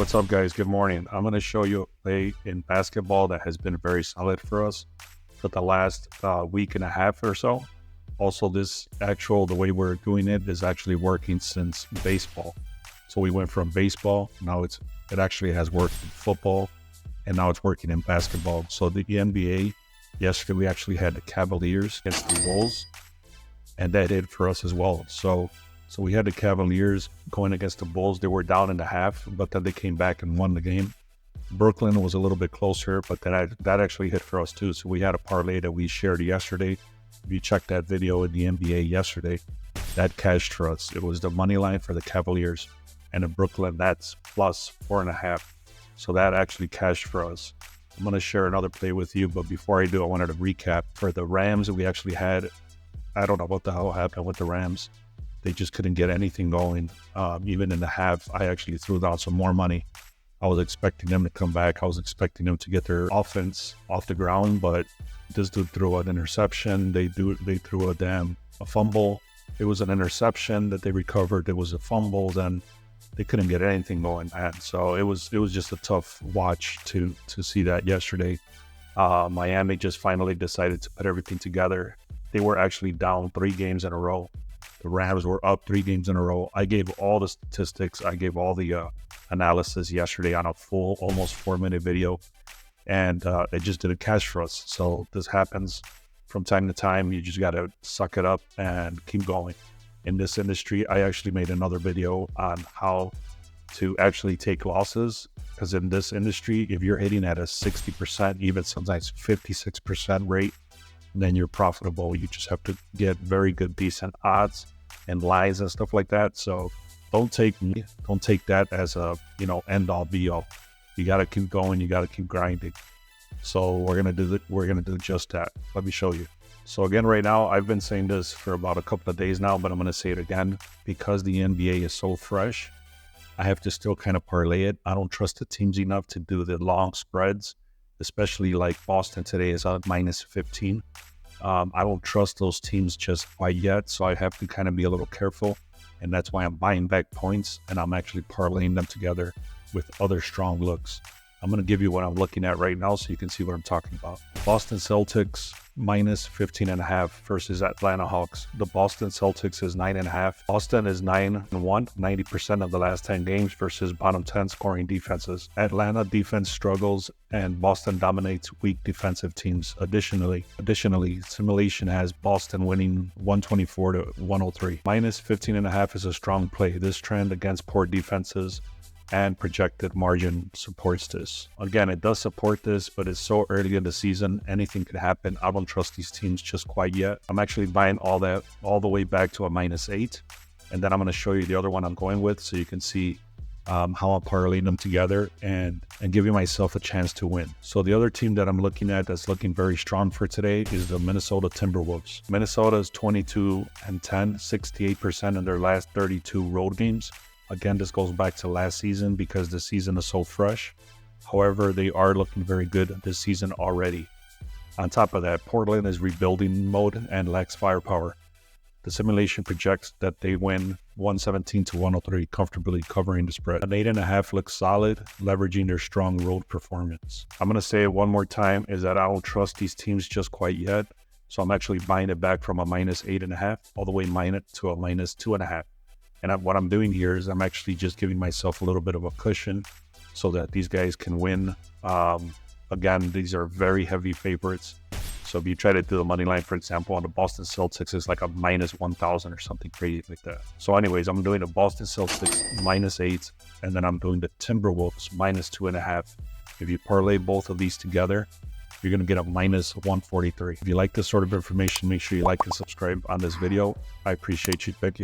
What's up, guys? Good morning. I'm going to show you a play in basketball that has been very solid for us for the last week and a half or so. Also, the way we're doing it is actually working since baseball. So we went from baseball, now it actually has worked in football, and now it's working in basketball. So the NBA, yesterday we actually had the Cavaliers against the Wolves, and that did for us as well. So we had the Cavaliers going against the Bulls. They were down in the half, but then they came back and won the game. Brooklyn was a little bit closer, but that actually hit for us too. So we had a parlay that we shared yesterday. If you checked that video in the NBA yesterday, that cashed for us. It was the money line for the Cavaliers, and in Brooklyn, that's plus 4.5. So that actually cashed for us. I'm going to share another play with you, but before I do, I wanted to recap. For the Rams, we actually had, I don't know what the hell happened with the Rams. They just couldn't get anything going. Even in the half, I actually threw down some more money. I was expecting them to come back. I was expecting them to get their offense off the ground, but this dude threw an interception. They threw a fumble. It was an interception that they recovered. It was a fumble. Then they couldn't get anything going, man. So it was just a tough watch to see that yesterday. Miami just finally decided to put everything together. They were actually down 3 games in a row. The Rams were up 3 games in a row. I gave all the statistics. I gave all the analysis yesterday on a full, almost 4-minute video. And it just didn't cash for us. So this happens from time to time. You just got to suck it up and keep going. In this industry, I actually made another video on how to actually take losses. Because in this industry, if you're hitting at a 60%, even sometimes 56% rate, then you're profitable. You just have to get very good, decent odds and lines and stuff like that. So don't take that as a, end all be all. You got to keep going. You got to keep grinding. So we're going to do just that. Let me show you. So again, right now, I've been saying this for about a couple of days now, but I'm going to say it again because the NBA is so fresh. I have to still kind of parlay it. I don't trust the teams enough to do the long spreads, especially like Boston today is at minus 15. I don't trust those teams just quite yet, so I have to kind of be a little careful, and that's why I'm buying back points, and I'm actually parlaying them together with other strong looks. I'm going to give you what I'm looking at right now so you can see what I'm talking about. Boston Celtics minus 15.5 versus Atlanta Hawks. The Boston Celtics is 9.5. Boston is 9-1, 90% of the last 10 games versus bottom 10 scoring defenses. Atlanta defense struggles and Boston dominates weak defensive teams. Additionally, simulation has Boston winning 124 to 103. Minus 15.5 is a strong play. This trend against poor defenses and projected margin supports this. Again, it does support this, but it's so early in the season, anything could happen. I don't trust these teams just quite yet. I'm actually buying all that all the way back to a -8, and then I'm going to show you the other one I'm going with so you can see how I'm parlaying them together and giving myself a chance to win. So the other team that I'm looking at that's looking very strong for today is the Minnesota Timberwolves. Minnesota is 22-10, 68% in their last 32 road games. Again, this goes back to last season because the season is so fresh. However, they are looking very good this season already. On top of that, Portland is rebuilding mode and lacks firepower. The simulation projects that they win 117 to 103, comfortably covering the spread. An 8.5 looks solid, leveraging their strong road performance. I'm going to say it one more time, is that I don't trust these teams just quite yet. So I'm actually buying it back from a -8.5 all the way to a -2.5. And what I'm doing here is I'm actually just giving myself a little bit of a cushion so that these guys can win. Again, these are very heavy favorites. So if you try to do the money line, for example, on the Boston Celtics, it's like a -1,000 or something crazy like that. So anyways, I'm doing the Boston Celtics -8, and then I'm doing the Timberwolves -2.5. If you parlay both of these together, you're going to get a -143. If you like this sort of information, make sure you like and subscribe on this video. I appreciate you. Thank you.